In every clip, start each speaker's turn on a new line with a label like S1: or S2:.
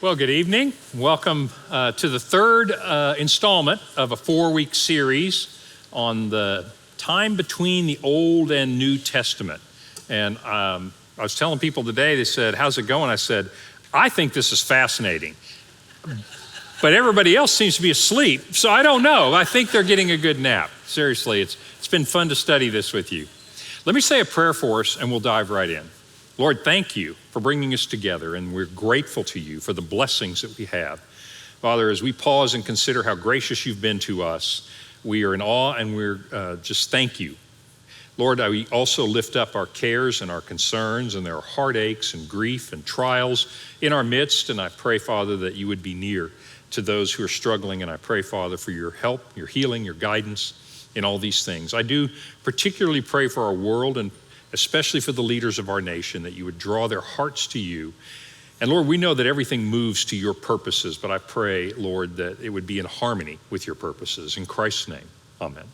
S1: Well, good evening. Welcome to the third installment of a 4-week series on the time between the Old and New Testament. And I was telling people today, they said, how's it going? I said, I think this is fascinating. But everybody else seems to be asleep, so I don't know. I think they're getting a good nap. Seriously, it's been fun to study this with you. Let me say a prayer for us and we'll dive right in. Lord, thank you for bringing us together, and we're grateful to you for the blessings that we have. Father, as we pause and consider how gracious you've been to us, we are in awe and we're just thank you. Lord, we also lift up our cares and our concerns and their heartaches and grief and trials in our midst, and I pray, Father, that you would be near to those who are struggling, and I pray, Father, for your help, your healing, your guidance in all these things. I do particularly pray for our world and especially for the leaders of our nation, that you would draw their hearts to you. And Lord, we know that everything moves to your purposes, but I pray, Lord, that it would be in harmony with your purposes. In Christ's name, amen.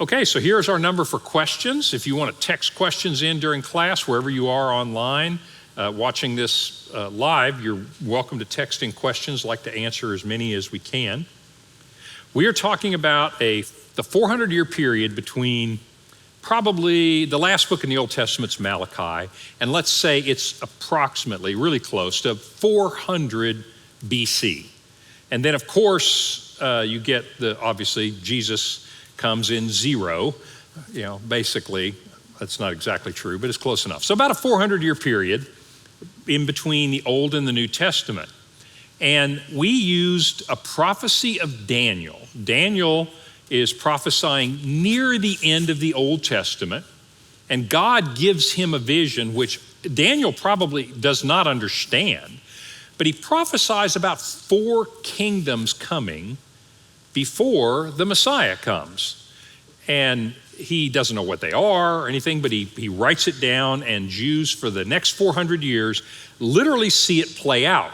S1: Okay, so here's our number for questions. If you want to text questions in during class, wherever you are online, watching this live, you're welcome to text in questions. I'd like to answer as many as we can. We are talking about the 400-year period between probably the last book in the Old Testament's Malachi, and let's say it's approximately, really close to 400 BC. And then of course, you get obviously Jesus comes in 0, basically, that's not exactly true, but it's close enough. So about a 400-year period in between the Old and the New Testament. And we used a prophecy of Daniel. Daniel is prophesying near the end of the Old Testament, and God gives him a vision which Daniel probably does not understand, but he prophesies about 4 kingdoms coming before the Messiah comes. And he doesn't know what they are or anything, but he writes it down, and Jews for the next 400 years literally see it play out.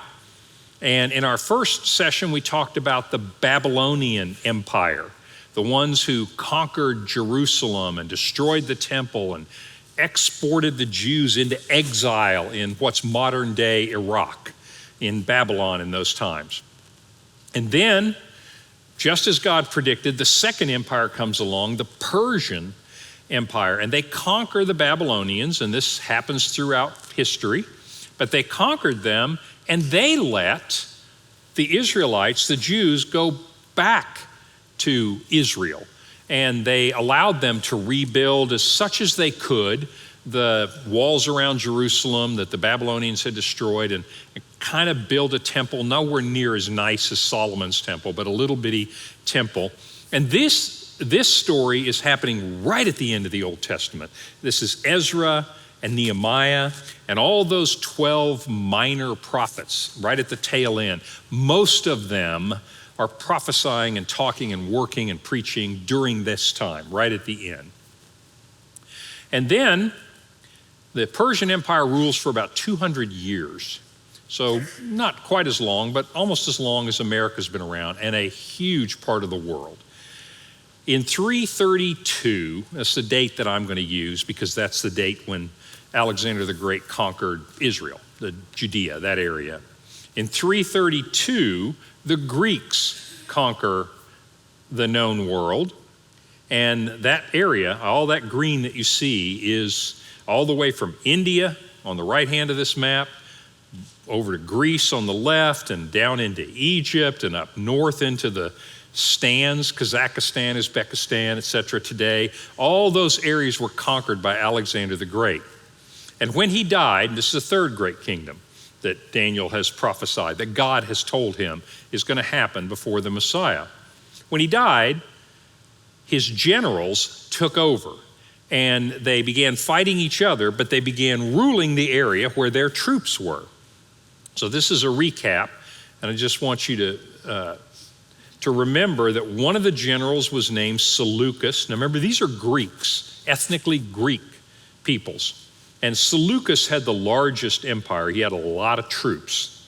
S1: And in our first session, we talked about the Babylonian Empire, the ones who conquered Jerusalem and destroyed the temple and exported the Jews into exile in what's modern day Iraq, in Babylon in those times. And then, just as God predicted, the second empire comes along, the Persian Empire, and they conquer the Babylonians, and this happens throughout history, but they conquered them, and they let the Israelites, the Jews, go back to Israel, and they allowed them to rebuild as such as they could the walls around Jerusalem that the Babylonians had destroyed, and kind of build a temple nowhere near as nice as Solomon's temple, but a little bitty temple. And this story is happening right at the end of the Old Testament. This is Ezra and Nehemiah and all those 12 minor prophets right at the tail end. Most of them are prophesying and talking and working and preaching during this time, right at the end. And then the Persian Empire rules for about 200 years. So not quite as long, but almost as long as America's been around, and a huge part of the world. In 332, that's the date that I'm going to use because that's the date when Alexander the Great conquered Israel, the Judea, that area. In 332, the Greeks conquer the known world, and that area, all that green that you see, is all the way from India on the right hand of this map, over to Greece on the left, and down into Egypt, and up north into the stands, Kazakhstan, Uzbekistan, etc. today. All those areas were conquered by Alexander the Great. And when he died, this is the third great kingdom that Daniel has prophesied, that God has told him is going to happen before the Messiah. When he died, his generals took over, and they began fighting each other, but they began ruling the area where their troops were. So this is a recap, and I just want you to remember that one of the generals was named Seleucus. Now remember, these are Greeks, ethnically Greek peoples. And Seleucus had the largest empire. He had a lot of troops.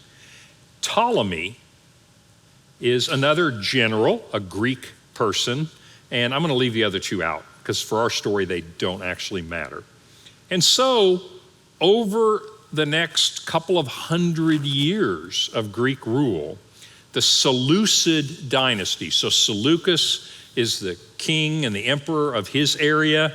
S1: Ptolemy is another general, a Greek person, and I'm going to leave the other two out because for our story, they don't actually matter. And so over the next couple of hundred years of Greek rule, the Seleucid dynasty. So Seleucus is the king and the emperor of his area,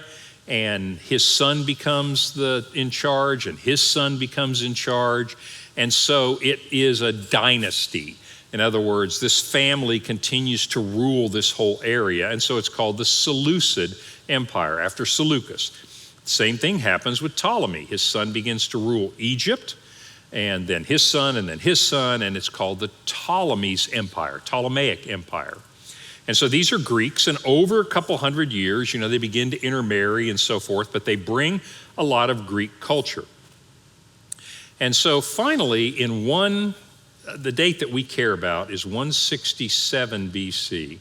S1: and his son becomes in charge, and his son becomes in charge. And so it is a dynasty. In other words, this family continues to rule this whole area, and so it's called the Seleucid Empire after Seleucus. Same thing happens with Ptolemy. His son begins to rule Egypt, and then his son, and then his son, and it's called the Ptolemaic Empire. And so these are Greeks, and over a couple hundred years, they begin to intermarry and so forth, but they bring a lot of Greek culture. And so finally, the date that we care about is 167 BC.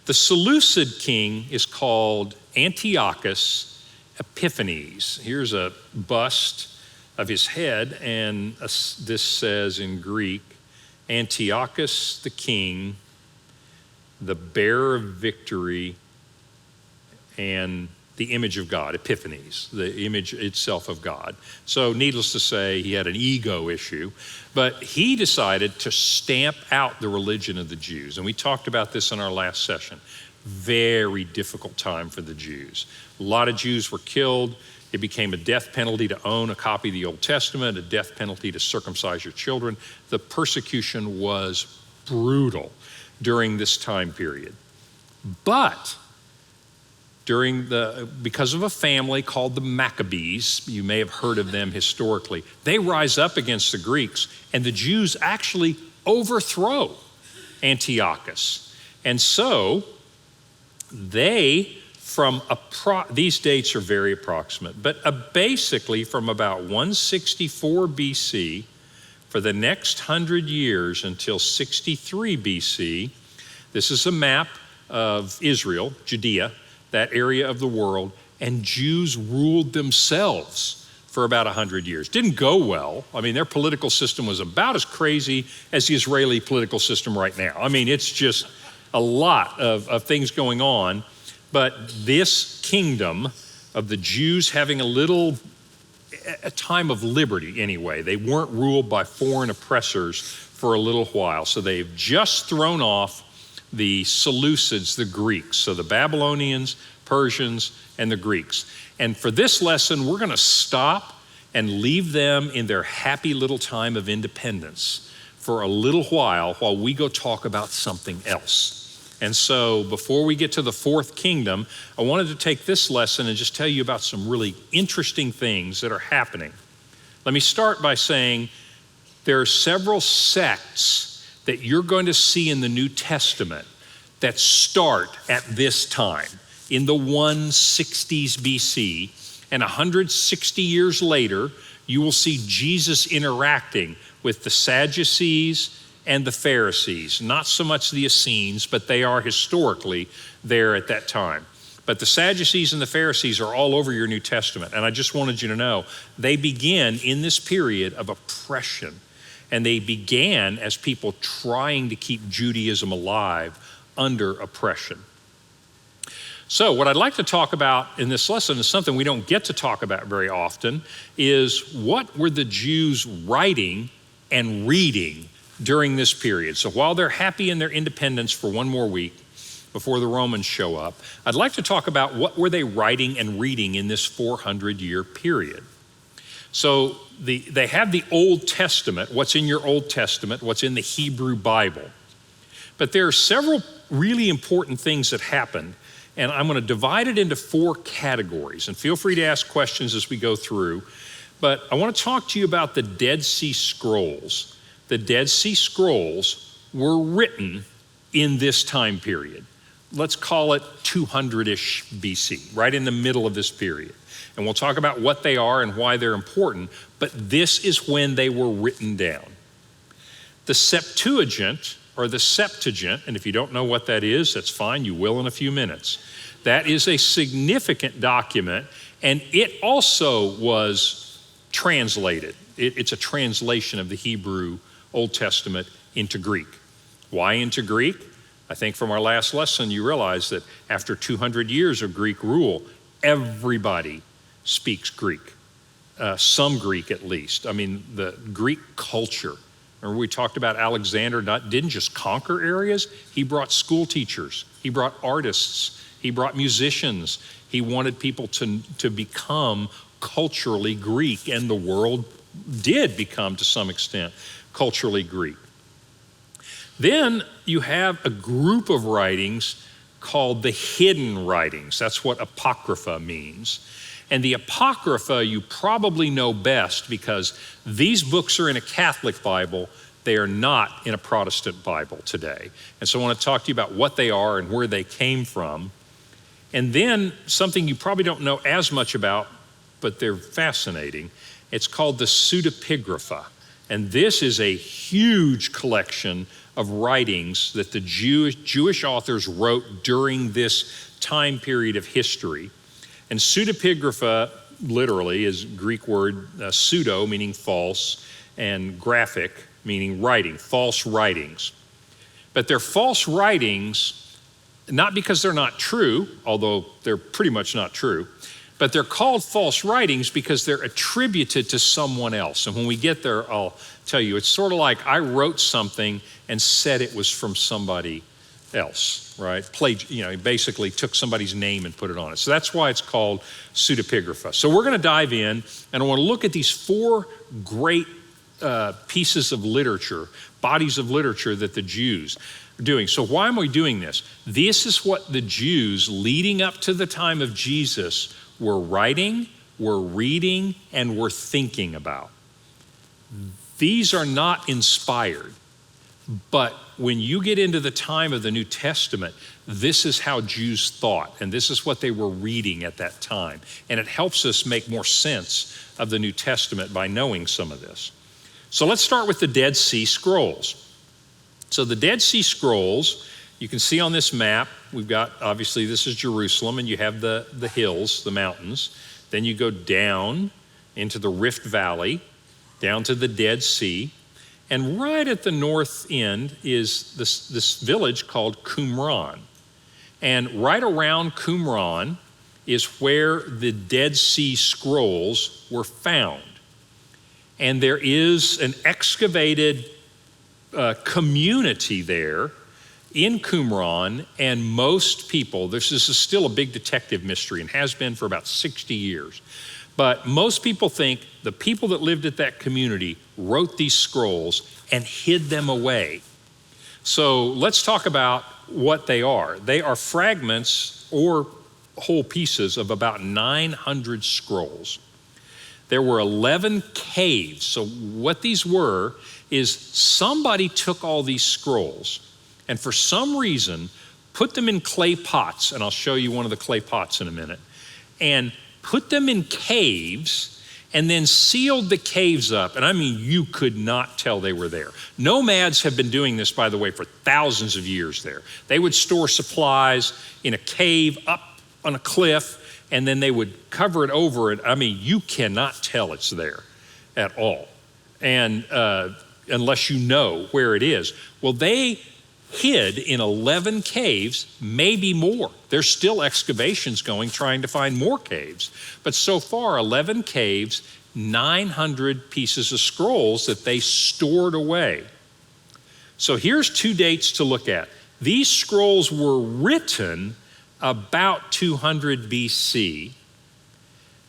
S1: The Seleucid king is called Antiochus Epiphanes. Here's a bust of his head, and this says in Greek, Antiochus the king, the bearer of victory, and the image of God, Epiphanes, the image itself of God. So needless to say, he had an ego issue, but he decided to stamp out the religion of the Jews. And we talked about this in our last session. Very difficult time for the Jews. A lot of Jews were killed. It became a death penalty to own a copy of the Old Testament, a death penalty to circumcise your children. The persecution was brutal during this time period. But because of a family called the Maccabees, you may have heard of them historically, they rise up against the Greeks, and the Jews actually overthrow Antiochus. And so these dates are very approximate, but basically from about 164 BC, for the next 100 years until 63 BC, this is a map of Israel, Judea, that area of the world, and Jews ruled themselves for about 100 years. Didn't go well. I mean, their political system was about as crazy as the Israeli political system right now. I mean, it's just a lot of things going on. But this kingdom of the Jews having a time of liberty anyway. They weren't ruled by foreign oppressors for a little while. So they've just thrown off the Seleucids, the Greeks. So the Babylonians, Persians, and the Greeks. And for this lesson, we're going to stop and leave them in their happy little time of independence for a little while we go talk about something else. And so before we get to the fourth kingdom, I wanted to take this lesson and just tell you about some really interesting things that are happening. Let me start by saying there are several sects that you're going to see in the New Testament that start at this time, in the 160s BC, and 160 years later, you will see Jesus interacting with the Sadducees and the Pharisees, not so much the Essenes, but they are historically there at that time. But the Sadducees and the Pharisees are all over your New Testament, and I just wanted you to know, they begin in this period of oppression, and they began as people trying to keep Judaism alive under oppression. So what I'd like to talk about in this lesson is something we don't get to talk about very often, is what were the Jews writing and reading during this period. So while they're happy in their independence for one more week before the Romans show up, I'd like to talk about what were they writing and reading in this 400-year period. So they have the Old Testament, what's in your Old Testament, what's in the Hebrew Bible. But there are several really important things that happened, and I'm going to divide it into 4 categories, and feel free to ask questions as we go through. But I want to talk to you about the Dead Sea Scrolls. The Dead Sea Scrolls were written in this time period. Let's call it 200-ish BC, right in the middle of this period. And we'll talk about what they are and why they're important, but this is when they were written down. The Septuagint, or the Septuagint, and if you don't know what that is, that's fine, you will in a few minutes. That is a significant document, and it also was translated. It's a translation of the Hebrew Old Testament into Greek. Why into Greek? I think from our last lesson, you realize that after 200 years of Greek rule, everybody speaks Greek. some Greek at least. I mean, the Greek culture. Remember we talked about Alexander didn't just conquer areas, he brought school teachers, he brought artists, he brought musicians. He wanted people to become culturally Greek, and the world did become, to some extent, culturally Greek. Then you have a group of writings called the hidden writings. That's what Apocrypha means. And the Apocrypha you probably know best because these books are in a Catholic Bible. They are not in a Protestant Bible today. And so I want to talk to you about what they are and where they came from. And then something you probably don't know as much about, but they're fascinating. It's called the pseudopigrapha. And this is a huge collection of writings that the Jewish authors wrote during this time period of history. And pseudopigrapha literally is a Greek word, pseudo meaning false, and graphic meaning writing, false writings. But they're false writings not because they're not true, although they're pretty much not true, but they're called false writings because they're attributed to someone else. And when we get there, I'll tell you, it's sort of like I wrote something and said it was from somebody else, right? Basically took somebody's name and put it on it. So that's why it's called pseudopigrapha. So we're going to dive in, and I want to look at these four great pieces of literature, bodies of literature that the Jews are doing. So why am I doing this? This is what the Jews leading up to the time of Jesus were writing, were reading, and were thinking about. These are not inspired, but when you get into the time of the New Testament, this is how Jews thought, and this is what they were reading at that time. And it helps us make more sense of the New Testament by knowing some of this. So let's start with the Dead Sea Scrolls. So the Dead Sea Scrolls, you can see on this map, we've got, obviously this is Jerusalem, and you have the hills, the mountains. Then you go down into the Rift Valley, down to the Dead Sea. And right at the north end is this village called Qumran. And right around Qumran is where the Dead Sea Scrolls were found. And there is an excavated community there in Qumran, and most people, this is still a big detective mystery and has been for about 60 years, but most people think the people that lived at that community wrote these scrolls and hid them away. So let's talk about what they are. They are fragments or whole pieces of about 900 scrolls. There were 11 caves. So what these were is somebody took all these scrolls and for some reason put them in clay pots, and I'll show you one of the clay pots in a minute, and put them in caves and then sealed the caves up. And I mean, you could not tell they were there. Nomads have been doing this, by the way, for thousands of years there. They would store supplies in a cave up on a cliff, and then they would cover it over. And I mean, you cannot tell it's there at all, and unless you know where it is. Well, they hid in 11 caves, maybe more. There's still excavations going, trying to find more caves. But so far, 11 caves, 900 pieces of scrolls that they stored away. So here's two dates to look at. These scrolls were written about 200 BC.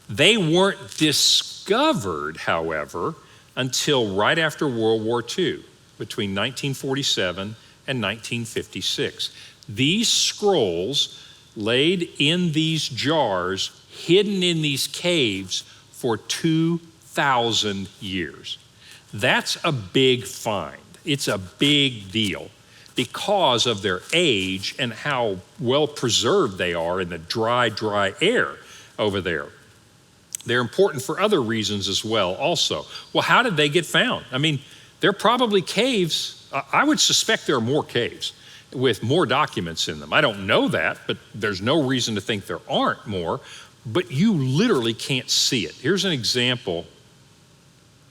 S1: They weren't discovered, however, until right after World War II, between 1947 and 1956. These scrolls laid in these jars, hidden in these caves for 2,000 years. That's a big find. It's a big deal because of their age and how well preserved they are in the dry air over there. They're important for other reasons as well also. Well, how did they get found? I mean, they're probably caves. I would suspect there are more caves with more documents in them. I don't know that, but there's no reason to think there aren't more, but you literally can't see it. Here's an example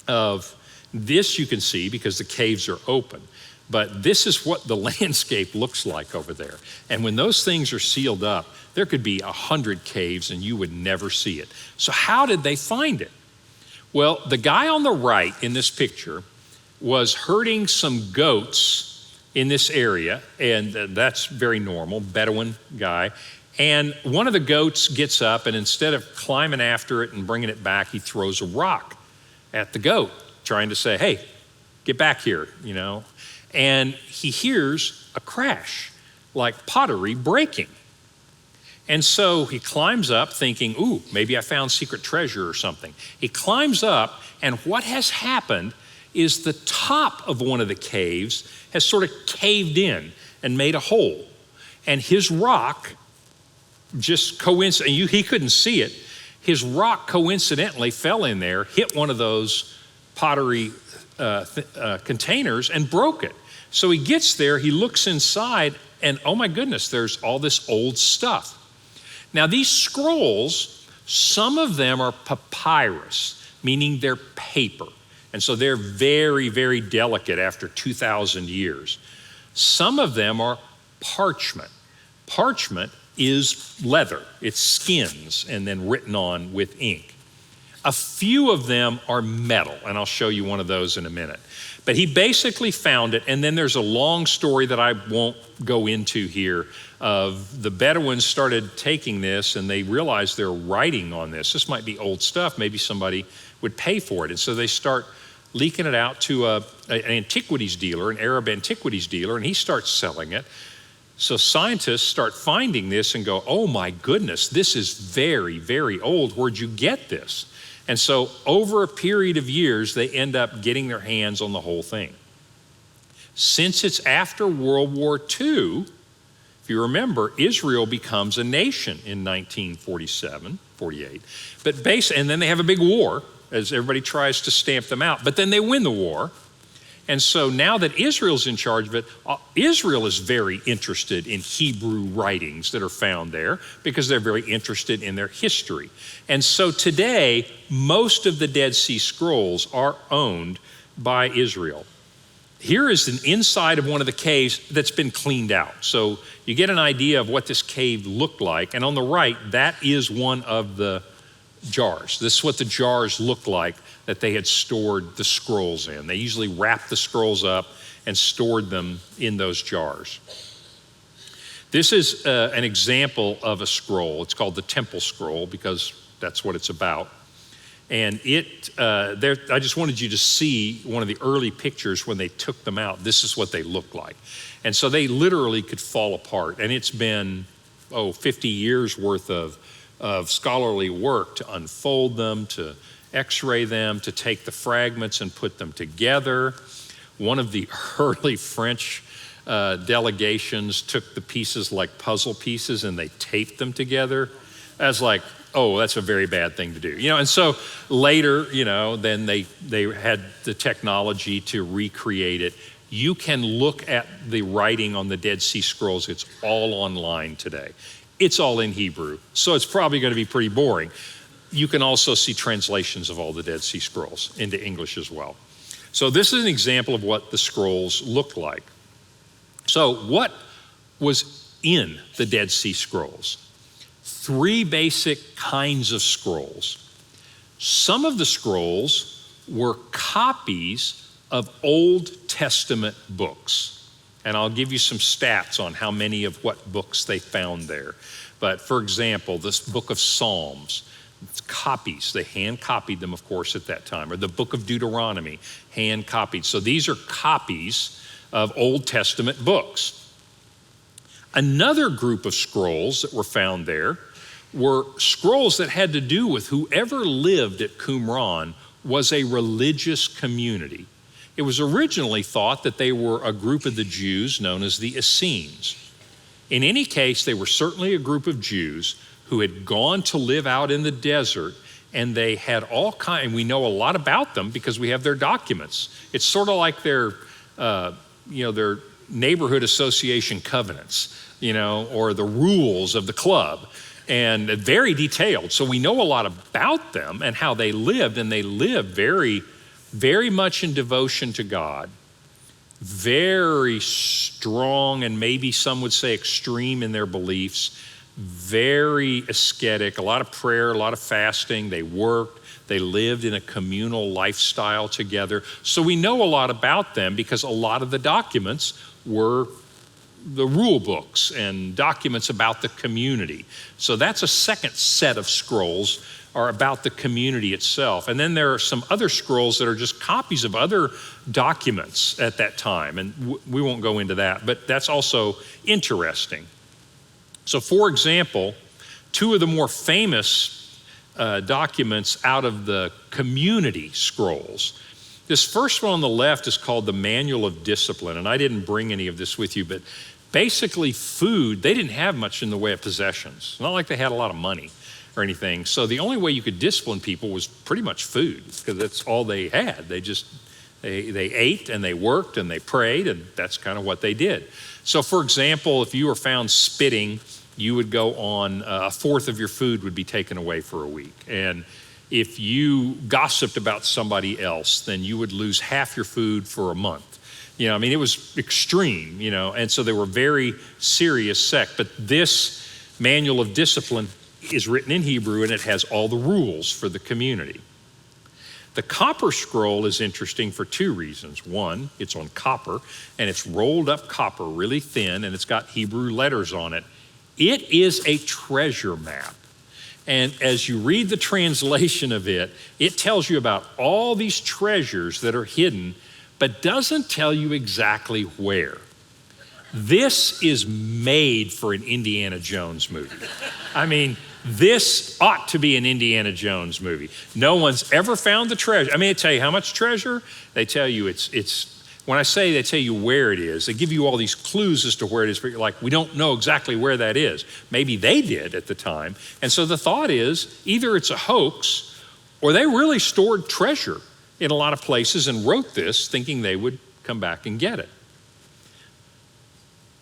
S1: of this you can see because the caves are open, but this is what the landscape looks like over there. And when those things are sealed up, there could be 100 caves and you would never see it. So how did they find it? Well, the guy on the right in this picture was herding some goats in this area, and that's very normal, Bedouin guy. And one of the goats gets up, and instead of climbing after it and bringing it back, he throws a rock at the goat, trying to say, hey, get back here, And he hears a crash, like pottery breaking. And so he climbs up thinking, ooh, maybe I found secret treasure or something. He climbs up, and what has happened is the top of one of the caves has sort of caved in and made a hole. And his rock just coincidentally, he couldn't see it, his rock coincidentally fell in there, hit one of those pottery containers and broke it. So he gets there, he looks inside, and oh my goodness, there's all this old stuff. Now these scrolls, some of them are papyrus, meaning they're paper. And so they're very, very delicate after 2,000 years. Some of them are parchment. Parchment is leather. It's skins and then written on with ink. A few of them are metal, and I'll show you one of those in a minute. But he basically found it, and then there's a long story that I won't go into here of the Bedouins started taking this and they realized they're writing on this. This might be old stuff. Maybe somebody would pay for it. And so they start leaking it out to an antiquities dealer, an Arab antiquities dealer, and he starts selling it. So scientists start finding this and go, oh my goodness, this is very, very old. Where'd you get this? And so over a period of years, they end up getting their hands on the whole thing. Since it's after World War II, if you remember, Israel becomes a nation in 1947, 48. And then they have a big war as everybody tries to stamp them out. But then they win the war. And so now that Israel's in charge of it, Israel is very interested in Hebrew writings that are found there because they're very interested in their history. And so today, most of the Dead Sea Scrolls are owned by Israel. Here is an inside of one of the caves that's been cleaned out. So you get an idea of what this cave looked like. And on the right, that is one of the jars. This is what the jars look like that they had stored the scrolls in. They usually wrapped the scrolls up and stored them in those jars. This is an example of a scroll. It's called the Temple Scroll because that's what it's about. And I just wanted you to see one of the early pictures when they took them out. This is what they look like. And so they literally could fall apart. And it's been, 50 years worth of scholarly work to unfold them, to x-ray them, to take the fragments and put them together. One of the early French delegations took the pieces like puzzle pieces and they taped them together. I was like, that's a very bad thing to do. And so later, then they had the technology to recreate it. You can look at the writing on the Dead Sea Scrolls. It's all online today. It's all in Hebrew, so it's probably going to be pretty boring. You can also see translations of all the Dead Sea Scrolls into English as well. So this is an example of what the scrolls looked like. So what was in the Dead Sea Scrolls? 3 basic kinds of scrolls. Some of the scrolls were copies of Old Testament books. And I'll give you some stats on how many of what books they found there. But for example, this book of Psalms, it's copies. They hand copied them, of course, at that time. Or the book of Deuteronomy, hand copied. So these are copies of Old Testament books. Another group of scrolls that were found there were scrolls that had to do with whoever lived at Qumran was a religious community. It was originally thought that they were a group of the Jews known as the Essenes. In any case, they were certainly a group of Jews who had gone to live out in the desert, and they had all kinds, and we know a lot about them because we have their documents. It's sort of like their neighborhood association covenants, or the rules of the club, and very detailed. So we know a lot about them and how they lived, and they lived very, very much in devotion to God, very strong, and maybe some would say extreme in their beliefs, very ascetic, a lot of prayer, a lot of fasting. They worked, They lived in a communal lifestyle together. So we know a lot about them because a lot of the documents were the rule books and documents about the community. So that's a second set of scrolls are about the community itself. And then there are some other scrolls that are just copies of other documents at that time. And we won't go into that, but that's also interesting. So for example, two of the more famous documents out of the community scrolls. This first one on the left is called the Manual of Discipline, and I didn't bring any of this with you, but basically food, they didn't have much in the way of possessions. It's not like they had a lot of money or anything. So the only way you could discipline people was pretty much food, because that's all they had. They ate and they worked and they prayed, and that's kind of what they did. So for example, if you were found spitting, you would go on, a fourth of your food would be taken away for a week. And if you gossiped about somebody else, then you would lose half your food for a month. You know, I mean, it was extreme, you know, and so they were very serious sect. But this Manual of Discipline is written in Hebrew, and it has all the rules for the community. The copper scroll is interesting for two reasons. One, it's on copper, and it's rolled up copper really thin, and it's got Hebrew letters on it. It is a treasure map. And as you read the translation of it, it tells you about all these treasures that are hidden, but doesn't tell you exactly where. This is made for an Indiana Jones movie. I mean, this ought to be an Indiana Jones movie. No one's ever found the treasure. I mean, they tell you how much treasure. They tell you it's when I say they tell you where it is, they give you all these clues as to where it is, but you're like, we don't know exactly where that is. Maybe they did at the time. And so the thought is either it's a hoax or they really stored treasure in a lot of places and wrote this thinking they would come back and get it.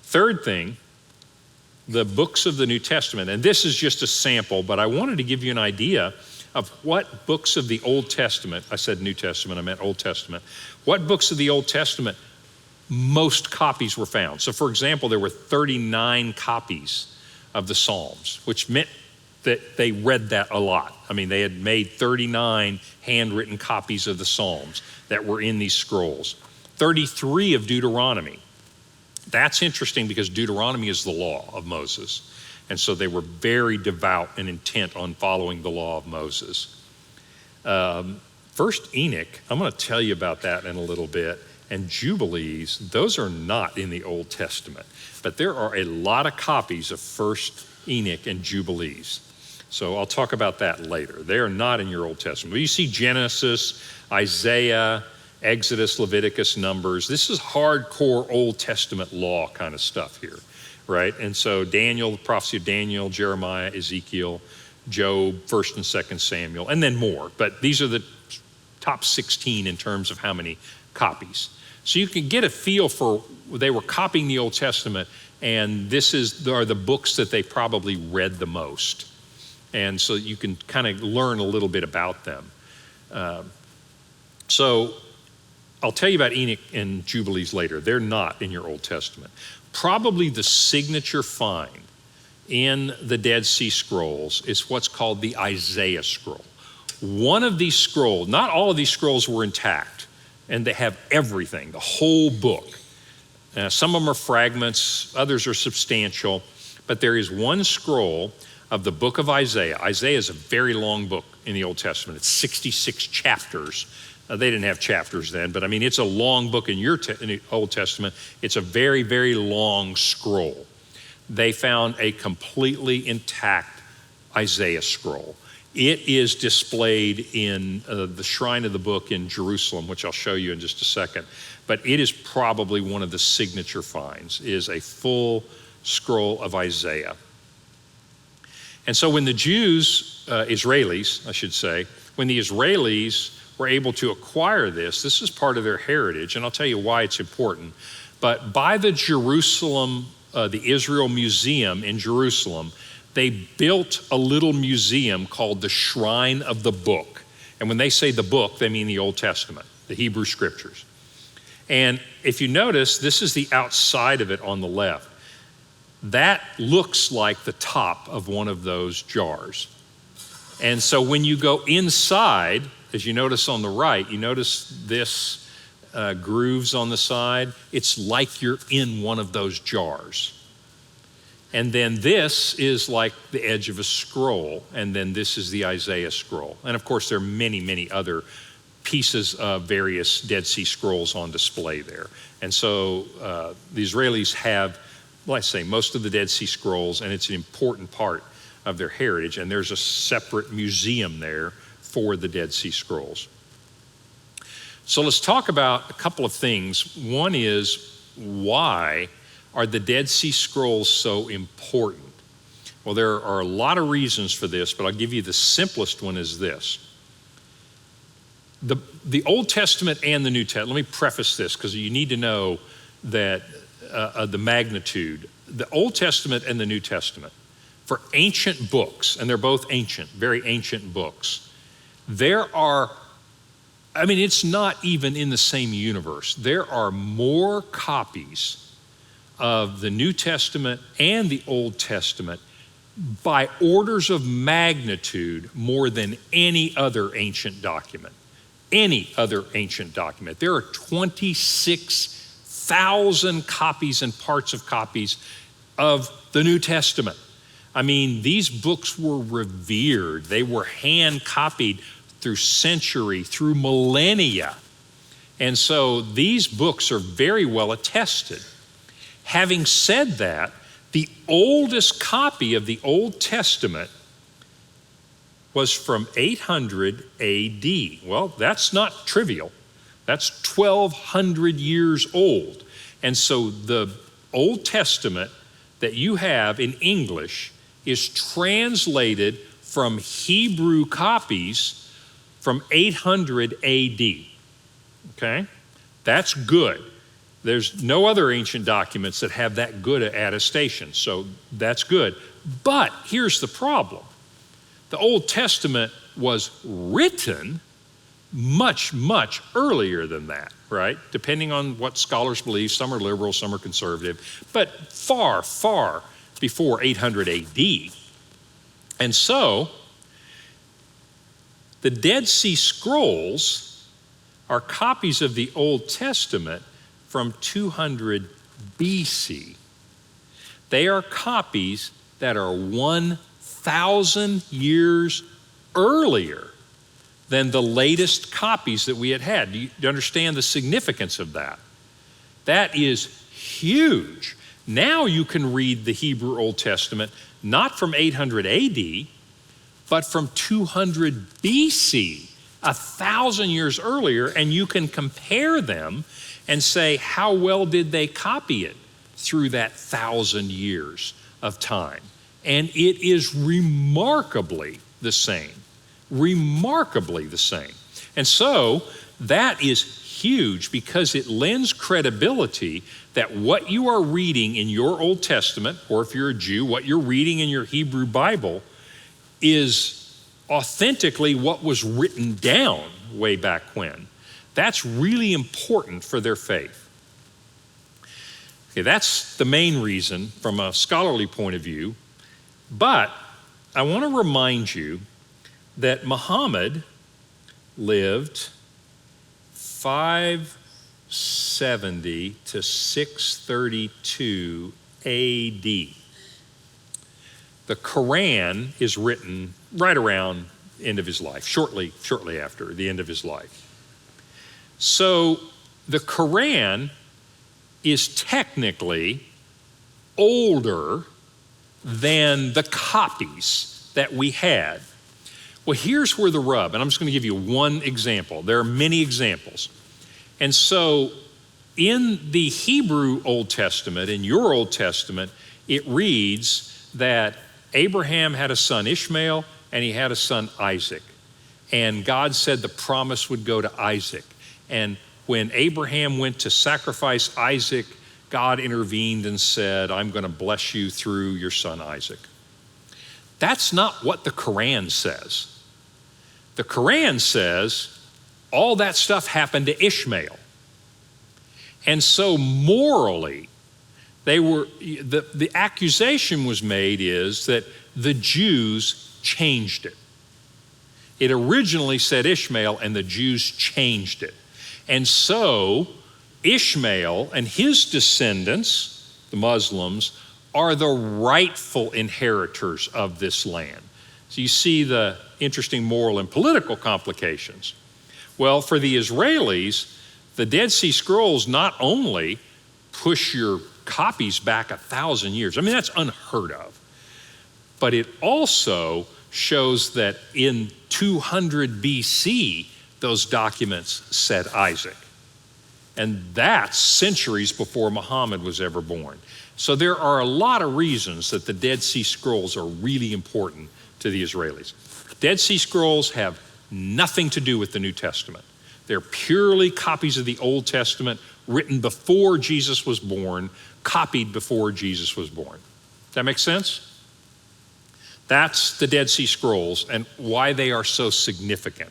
S1: Third thing, the books of the New Testament, and this is just a sample, but I wanted to give you an idea of what books of the Old Testament, I said New Testament, I meant Old Testament, what books of the Old Testament most copies were found. So for example, there were 39 copies of the Psalms, which meant that they read that a lot. I mean, they had made 39 handwritten copies of the Psalms that were in these scrolls. 33 of Deuteronomy. That's interesting because Deuteronomy is the law of Moses. And so they were very devout and intent on following the law of Moses. First Enoch, I'm going to tell you about that in a little bit. And Jubilees, those are not in the Old Testament. But there are a lot of copies of First Enoch and Jubilees. So I'll talk about that later. They are not in your Old Testament. But you see Genesis, Isaiah, Exodus, Leviticus, Numbers. This is hardcore Old Testament law kind of stuff here, right? And so Daniel, the prophecy of Daniel, Jeremiah, Ezekiel, Job, 1st and 2nd Samuel, and then more. But these are the top 16 in terms of how many copies. So you can get a feel for, they were copying the Old Testament, and are the books that they probably read the most. And so you can kind of learn a little bit about them. So I'll tell you about Enoch and Jubilees later. They're not in your Old Testament. Probably the signature find in the Dead Sea Scrolls is what's called the Isaiah scroll. One of these scrolls, not all of these scrolls were intact, and they have everything, the whole book. Some of them are fragments, others are substantial, but there is one scroll of the book of Isaiah. Isaiah is a very long book in the Old Testament. It's 66 chapters. They didn't have chapters then, but I mean, it's a long book in in the Old Testament. It's a very, very long scroll. They found a completely intact Isaiah scroll. It is displayed in the shrine of the book in Jerusalem, which I'll show you in just a second. But it is probably one of the signature finds, is a full scroll of Isaiah. And so when the Jews, Israelis, I should say, when the Israelis were able to acquire this is part of their heritage, and I'll tell you why it's important. But by the Israel Museum in Jerusalem, they built a little museum called the Shrine of the Book. And when they say the book, they mean the Old Testament, the Hebrew Scriptures. And if you notice, this is the outside of it on the left. That looks like the top of one of those jars. And so when you go inside, as you notice on the right, you notice this grooves on the side. It's like you're in one of those jars. And then this is like the edge of a scroll, and then this is the Isaiah scroll. And of course, there are many, many other pieces of various Dead Sea Scrolls on display there. And so the Israelis have, like I say, most of the Dead Sea Scrolls, and it's an important part of their heritage, and there's a separate museum there for the Dead Sea Scrolls. So let's talk about a couple of things. One is, why are the Dead Sea Scrolls so important? Well, there are a lot of reasons for this, but I'll give you the simplest one is this. The Old Testament and the New Testament, let me preface this because you need to know that the magnitude. The Old Testament and the New Testament, for ancient books, and they're both ancient, very ancient books, it's not even in the same universe. There are more copies of the New Testament and the Old Testament by orders of magnitude more than any other ancient document. Any other ancient document. There are 26,000 copies and parts of copies of the New Testament. I mean, these books were revered. They were hand copied through century, through millennia. And so these books are very well attested. Having said that, the oldest copy of the Old Testament was from 800 AD. Well, that's not trivial. That's 1,200 years old. And so the Old Testament that you have in English is translated from Hebrew copies from 800 AD. Okay? That's good. There's no other ancient documents that have that good an attestation, so that's good. But here's the problem. The Old Testament was written much, much earlier than that, right? Depending on what scholars believe, some are liberal, some are conservative, but far, far before 800 AD. And so, the Dead Sea Scrolls are copies of the Old Testament from 200 BC. They are copies that are 1,000 years earlier than the latest copies that we had. Do you understand the significance of that? That is huge. Now you can read the Hebrew Old Testament not from 800 AD, but from 200 BC, 1,000 years earlier, and you can compare them and say, how well did they copy it through that 1,000 years of time? And it is remarkably the same. Remarkably the same. And so that is huge because it lends credibility that what you are reading in your Old Testament, or if you're a Jew, what you're reading in your Hebrew Bible is authentically what was written down way back when. That's really important for their faith. Okay, that's the main reason from a scholarly point of view. But I want to remind you that Muhammad lived 570 to 632 AD. The Qumran is written right around the end of his life, shortly after the end of his life. So the Qumran is technically older than the copies that we had. Well, here's where the rub, and I'm just going to give you one example. There are many examples. And so in the Hebrew Old Testament, in your Old Testament, it reads that Abraham had a son Ishmael and he had a son Isaac. And God said the promise would go to Isaac. And when Abraham went to sacrifice Isaac, God intervened and said, I'm going to bless you through your son Isaac. That's not what the Qumran says. The Qumran says all that stuff happened to Ishmael. And so morally, the accusation was made is that the Jews changed it. It originally said Ishmael, and the Jews changed it. And so Ishmael and his descendants, the Muslims, are the rightful inheritors of this land. So you see the interesting moral and political complications. Well, for the Israelis, the Dead Sea Scrolls not only push your copies back 1,000 years, I mean, that's unheard of, but it also shows that in 200 BC, those documents said Isaac. And that's centuries before Muhammad was ever born. So there are a lot of reasons that the Dead Sea Scrolls are really important to the Israelis. Dead Sea Scrolls have nothing to do with the New Testament. They're purely copies of the Old Testament written before Jesus was born, copied before Jesus was born. Does that make sense? That's the Dead Sea Scrolls and why they are so significant.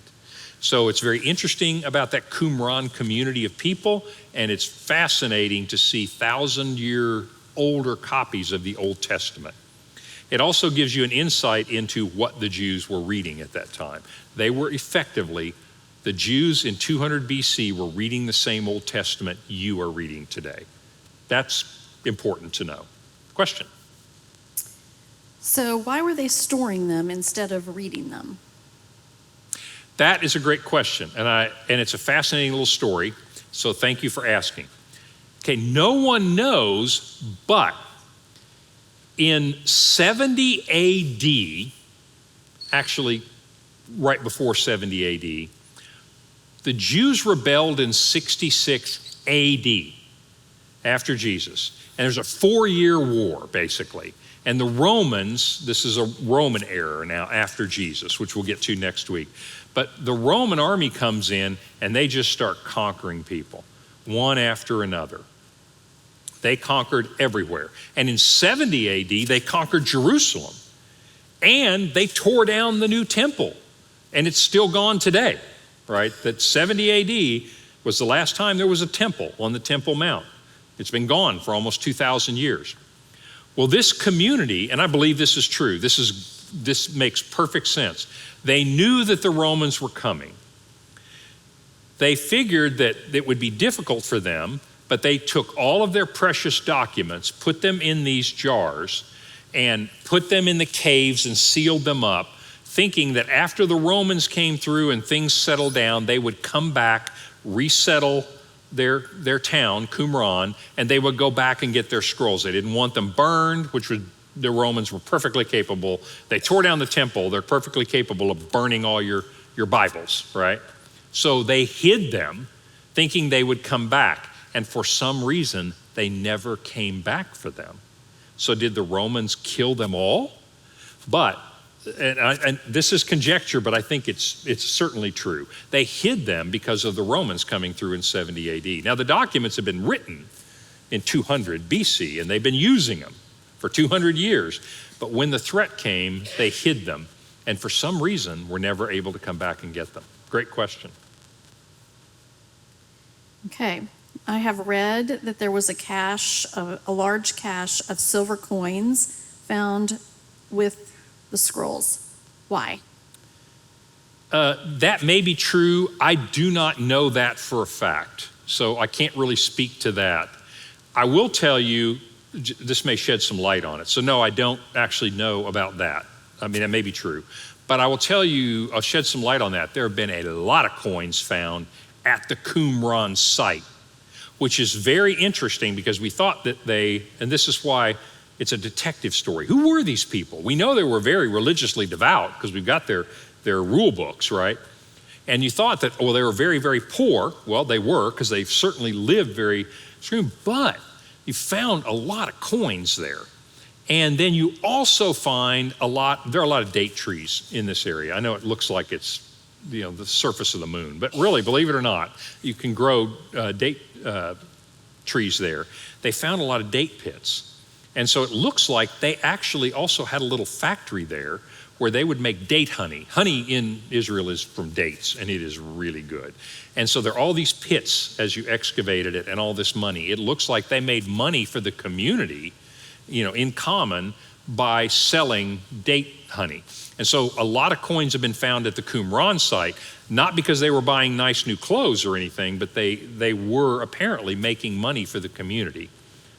S1: So it's very interesting about that Qumran community of people, and it's fascinating to see 1,000-year older copies of the Old Testament. It also gives you an insight into what the Jews were reading at that time. They were effectively, the Jews in 200 BC were reading the same Old Testament you are reading today. That's important to know. Question?
S2: So why were they storing them instead of reading them?
S1: That is a great question, and it's a fascinating little story, so thank you for asking. Okay, no one knows, but in 70 AD, actually right before 70 AD, the Jews rebelled in 66 AD, after Jesus. And there's a 4-year war, basically. And the Romans, this is a Roman era now after Jesus, which we'll get to next week. But the Roman army comes in and they just start conquering people, one after another. They conquered everywhere. And in 70 AD, they conquered Jerusalem. And they tore down the new temple. And it's still gone today, right? That 70 AD was the last time there was a temple on the Temple Mount. It's been gone for almost 2,000 years. Well, this community, and I believe this is true, this makes perfect sense. They knew that the Romans were coming. They figured that it would be difficult for them, but they took all of their precious documents, put them in these jars, and put them in the caves and sealed them up, thinking that after the Romans came through and things settled down, they would come back, resettle their town, Qumran, and they would go back and get their scrolls. They didn't want them burned, the Romans were perfectly capable. They tore down the temple. They're perfectly capable of burning all your Bibles, right? So they hid them, thinking they would come back. And for some reason, they never came back for them. So did the Romans kill them all? But, and this is conjecture, but I think it's certainly true. They hid them because of the Romans coming through in 70 AD. Now the documents have been written in 200 BC, and they've been using them for 200 years. But when the threat came, they hid them. And for some reason, were never able to come back and get them. Great question.
S2: Okay. I have read that there was a large cache of silver coins found with the scrolls. Why?
S1: That may be true. I do not know that for a fact, so I can't really speak to that. I will tell you, this may shed some light on it. So no, I don't actually know about that. I mean, that may be true. But I will tell you, I'll shed some light on that. There have been a lot of coins found at the Qumran site, which is very interesting because we thought that and this is why it's a detective story. Who were these people? We know they were very religiously devout because we've got their rule books, right? And you thought that, they were very, very poor. Well, they were because they've certainly lived very extreme, but you found a lot of coins there. And then you also find there are a lot of date trees in this area. I know it looks like it's, the surface of the moon, but really, believe it or not, you can grow date trees there. They found a lot of date pits. And so it looks like they actually also had a little factory there where they would make date honey. Honey in Israel is from dates, and it is really good. And so there are all these pits as you excavated it and all this money. It looks like they made money for the community, in common by selling date honey. And so a lot of coins have been found at the Qumran site, not because they were buying nice new clothes or anything, but they were apparently making money for the community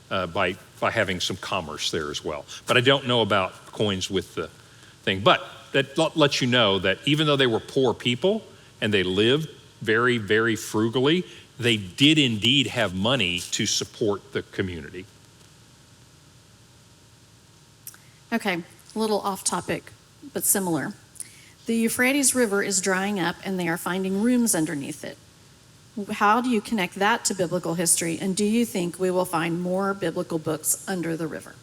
S1: by having some commerce there as well. But I don't know about coins with the thing. But that lets you know that even though they were poor people and they lived very, very frugally, they did indeed have money to support the community.
S2: Okay, a little off topic, but similar. The Euphrates River is drying up and they are finding rooms underneath it. How do you connect that to biblical history? And do you think we will find more biblical books under the river?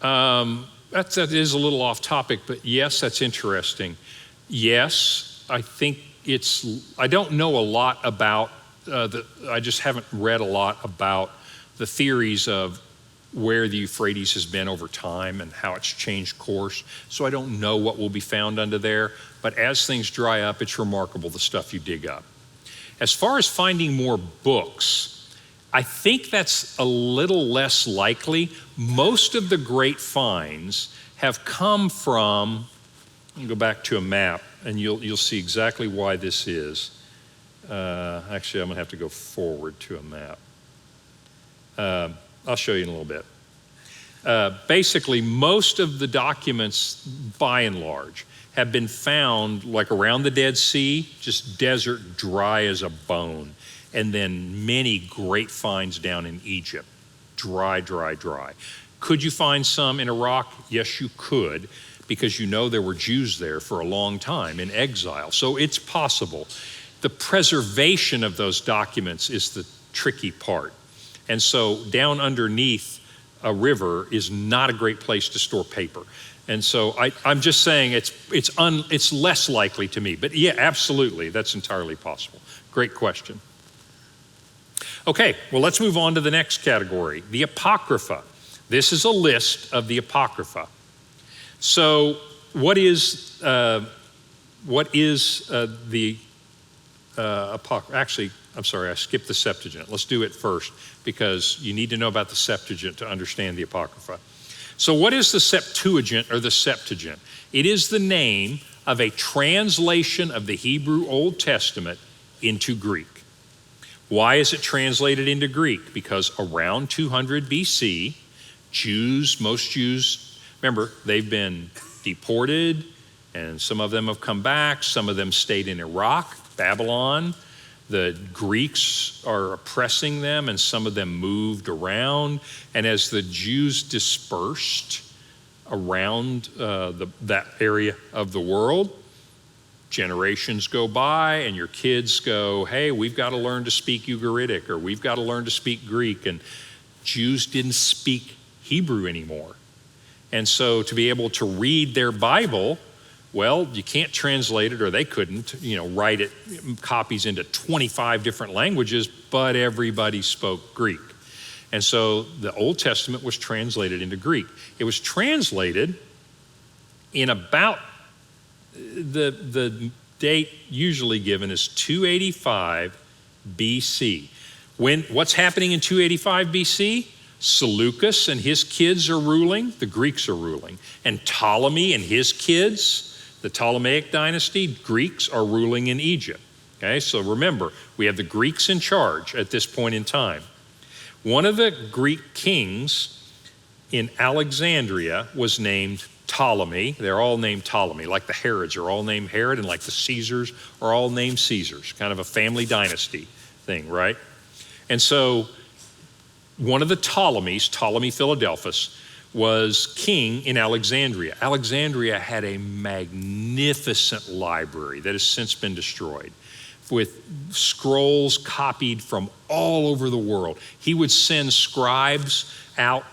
S1: That is a little off topic, but yes, that's interesting. Yes, I think I don't know a lot about, I just haven't read a lot about the theories of where the Euphrates has been over time and how it's changed course. So I don't know what will be found under there, but as things dry up, it's remarkable the stuff you dig up. As far as finding more books, I think that's a little less likely. Most of the great finds have come from, I'll go back to a map and you'll see exactly why this is. Actually, I'm gonna have to go forward to a map. I'll show you in a little bit. Basically, most of the documents, by and large, have been found like around the Dead Sea, just desert, dry as a bone. And then many great finds down in Egypt, dry, dry, dry. Could you find some in Iraq? Yes, you could, because you know there were Jews there for a long time in exile. So it's possible. The preservation of those documents is the tricky part. And so down underneath a river is not a great place to store paper. And so I'm just saying it's less likely to me. But yeah, absolutely, that's entirely possible. Great question. Okay, well, let's move on to the next category, the Apocrypha. This is a list of the Apocrypha. So what is the Apocrypha? Actually, I'm sorry, I skipped the Septuagint. Let's do it first because you need to know about the Septuagint to understand the Apocrypha. So what is the Septuagint or the Septuagint? It is the name of a translation of the Hebrew Old Testament into Greek. Why is it translated into Greek? Because around 200 BC, most Jews, remember, they've been deported and some of them have come back. Some of them stayed in Iraq, Babylon. The Greeks are oppressing them and some of them moved around. And as the Jews dispersed around that area of the world, generations go by and your kids go, hey, we've got to learn to speak Ugaritic or we've got to learn to speak Greek. And Jews didn't speak Hebrew anymore. And so to be able to read their Bible, well, you can't translate it, or they couldn't, write it, copies into 25 different languages, but everybody spoke Greek. And so the Old Testament was translated into Greek. It was translated in about, the date usually given is 285 BC. What's happening in 285 BC? Seleucus and his kids are ruling, the Greeks are ruling, and Ptolemy and his kids, the Ptolemaic dynasty, Greeks are ruling in Egypt. Okay, so remember, we have the Greeks in charge at this point in time. One of the Greek kings in Alexandria was named Ptolemy. They're all named Ptolemy, like the Herods are all named Herod, and like the Caesars are all named Caesars, kind of a family dynasty thing, right? And so one of the Ptolemies, Ptolemy Philadelphus, was king in Alexandria. Alexandria had a magnificent library that has since been destroyed with scrolls copied from all over the world. He would send scribes out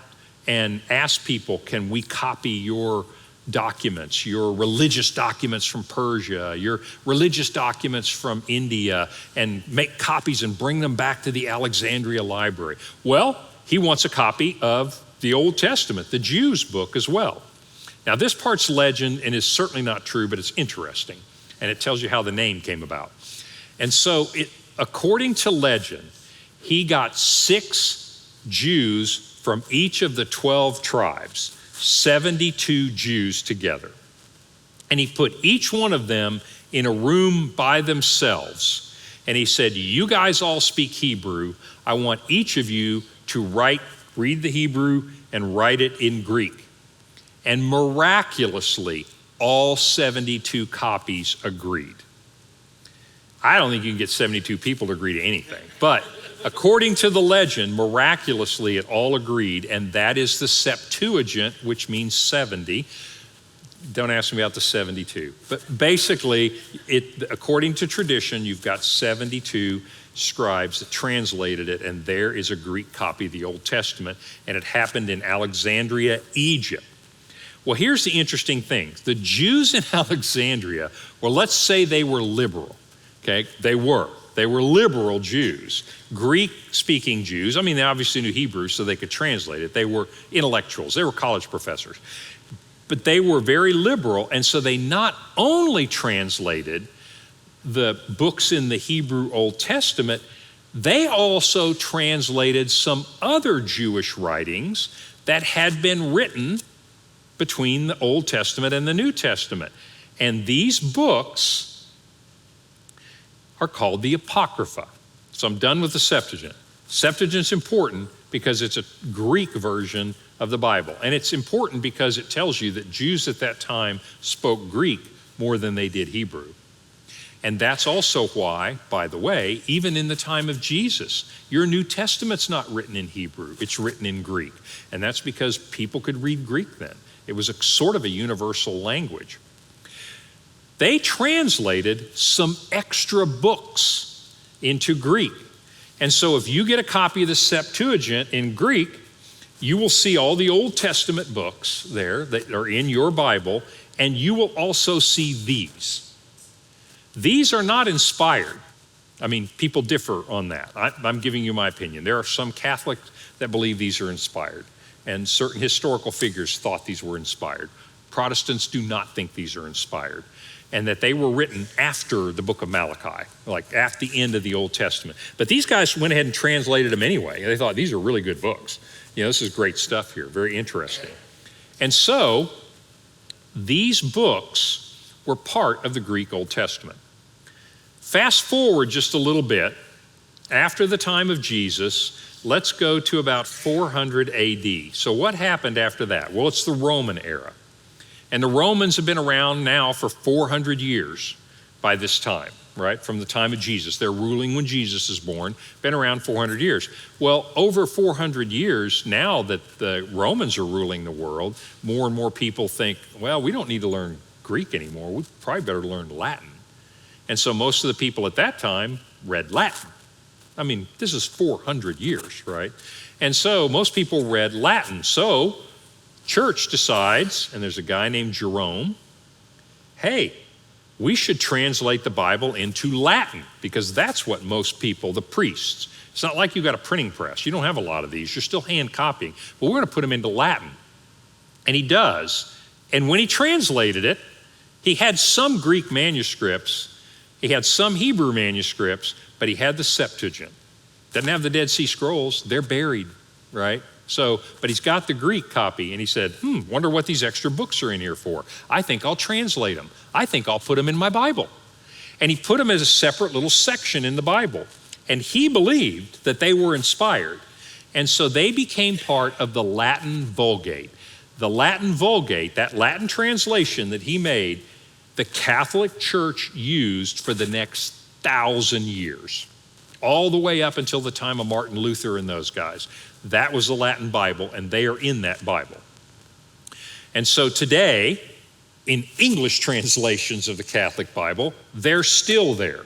S1: and ask people, can we copy your documents, your religious documents from Persia, your religious documents from India, and make copies and bring them back to the Alexandria library? Well, he wants a copy of the Old Testament, the Jews' book as well. Now, this part's legend and is certainly not true, but it's interesting, and it tells you how the name came about. And so, according to legend, he got 6 Jews from each of the 12 tribes, 72 Jews together. And he put each one of them in a room by themselves. And he said, you guys all speak Hebrew. I want each of you to read the Hebrew and write it in Greek. And miraculously, all 72 copies agreed. I don't think you can get 72 people to agree to anything. But according to the legend, miraculously, it all agreed. And that is the Septuagint, which means 70. Don't ask me about the 72. But basically, according to tradition, you've got 72 scribes that translated it, and there is a Greek copy of the Old Testament, and it happened in Alexandria, Egypt. Well, here's the interesting thing. The Jews in Alexandria, well, let's say they were liberal, okay? They were liberal Jews, Greek-speaking Jews. I mean, they obviously knew Hebrew, so they could translate it. They were intellectuals. They were college professors. But they were very liberal, and so they not only translated the books in the Hebrew Old Testament, they also translated some other Jewish writings that had been written between the Old Testament and the New Testament. And these books are called the Apocrypha. So I'm done with the Septuagint. Septuagint's important because it's a Greek version of the Bible. And it's important because it tells you that Jews at that time spoke Greek more than they did Hebrew. And that's also why, by the way, even in the time of Jesus, your New Testament's not written in Hebrew, it's written in Greek. And that's because people could read Greek then. It was a sort of a universal language. They translated some extra books into Greek. And so if you get a copy of the Septuagint in Greek, you will see all the Old Testament books there that are in your Bible, and you will also see these. These are not inspired. I mean, people differ on that. I'm giving you my opinion. There are some Catholics that believe these are inspired, and certain historical figures thought these were inspired. Protestants do not think these are inspired, and that they were written after the book of Malachi, like at the end of the Old Testament. But these guys went ahead and translated them anyway. They thought these are really good books. You know, this is great stuff here, very interesting. And so these books were part of the Greek Old Testament. Fast forward just a little bit, after the time of Jesus, let's go to about 400 AD. So what happened after that? Well, it's the Roman era. And the Romans have been around now for 400 years by this time, right? From the time of Jesus. They're ruling when Jesus is born, been around 400 years. Well, over 400 years now that the Romans are ruling the world, more and more people think, well, we don't need to learn Greek anymore. We probably better learn Latin. And so most of the people at that time read Latin. I mean, this is 400 years, right? And so most people read Latin. So church decides, and there's a guy named Jerome, hey, we should translate the Bible into Latin because that's what most people, the priests, it's not like you got a printing press. You don't have a lot of these. You're still hand copying. But we're going to put them into Latin. And he does. And when he translated it, he had some Greek manuscripts. He had some Hebrew manuscripts, but he had the Septuagint. Doesn't have the Dead Sea Scrolls. They're buried, right? So, but he's got the Greek copy, and he said, wonder what these extra books are in here for. I think I'll translate them. I think I'll put them in my Bible. And he put them as a separate little section in the Bible. And he believed that they were inspired. And so they became part of the Latin Vulgate. The Latin Vulgate, that Latin translation that he made, the Catholic Church used for the next 1,000 years, all the way up until the time of Martin Luther and those guys. That was the Latin Bible, and they are in that Bible. And so today, in English translations of the Catholic Bible, they're still there.